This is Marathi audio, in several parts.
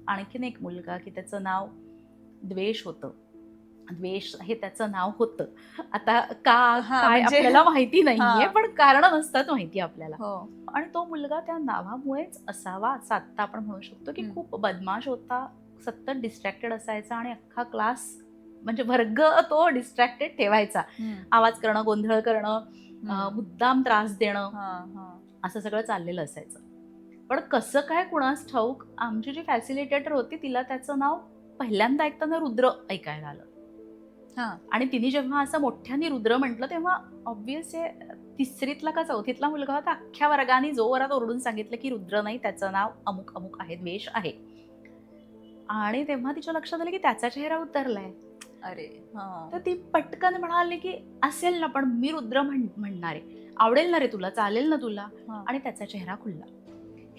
आणखीन एक मुलगा की त्याचं नाव द्वेष होतं. द्वेष हे त्याचं नाव होतं. आता का हां, काय म्हणजे आपल्याला माहिती नाहीये, हां. पण कारणं नसतात माहिती आपल्याला. हो. आणि तो मुलगा त्या नावामुळेच असावा असं आत्ता आपण म्हणू शकतो, की हं. खूप बदमाश होता, सतत डिस्ट्रॅक्टेड असायचा आणि अख्खा क्लास म्हणजे वर्ग तो डिस्ट्रॅक्टेड ठेवायचा. हं. आवाज करणं, गोंधळ करणं, हं. मुद्दाम त्रास देणं, हां, हां. असं सगळं चाललेलं असायचं. पण कसं काय कुणास ठाऊक, आमची जी फॅसिलिटेटर होती तिला त्याचं नाव पहिल्यांदा ऐकताना रुद्र ऐकायला आलं. हां. आणि तिने जेव्हा असं मोठ्याने रुद्र म्हटलं, तेव्हा ऑब्व्हियस तिसरीतला का चौथीतला मुलगा होता, अख्ख्या वर्गाने जोरात ओरडून सांगितलं, की रुद्र नाही, त्याचं नाव अमुक अमुक आहे, द्वेष आहे. आणि तेव्हा तिच्या लक्षात आलं, की त्याचा चेहरा उतरलाय. अरे! हां. तर ती पटकन म्हणाली, की "असेल ना, पण मी रुद्र म्हणणार आहे. आवडेल ना रे तुला, चालेल ना तुला?" हां. आणि त्याचा चेहरा खुलला.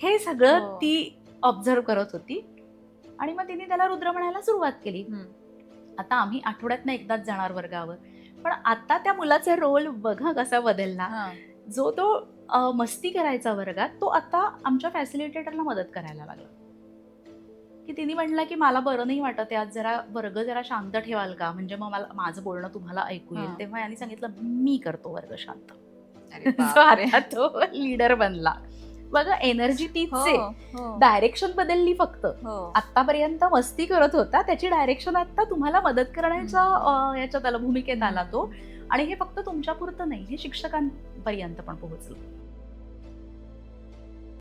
हे सगळं हो. ती ऑब्झर्व्ह करत होती आणि मग तिने त्याला रुद्र म्हणायला सुरुवात केली. हं. आता आम्ही आठवड्यातनं एकदाच जाणार वर्गावर. पण आता त्या मुलाचा रोल बघा कसा बदलला. हां. जो तो मस्ती करायचा वर्गात, तो आता आमच्या फॅसिलिटेटरला मदत करायला लागला. की तिने म्हटलं, की "मला बरं नाही वाटत आहे आज, जरा वर्ग जरा शांत ठेवाल का? म्हणजे मग मला माझं बोलणं तुम्हाला ऐकू येईल." हां. तेव्हा यांनी सांगितलं, "मी करतो वर्ग शांत." अरे जो बापरे! आता तो लीडर बनला. बघा एनर्जी तीच हो, आहे. हो, डायरेक्शन बदलली फक्त. हो. आत्तापर्यंत मस्ती करत होता, त्याची डायरेक्शन आता तुम्हाला मदत करण्याच्या याच्यात आला, भूमिकेत आला तो. हं. आणि हे फक्त तुमच्यापुरतं नाही, हे शिक्षकांपर्यंत पण पोहोचलं.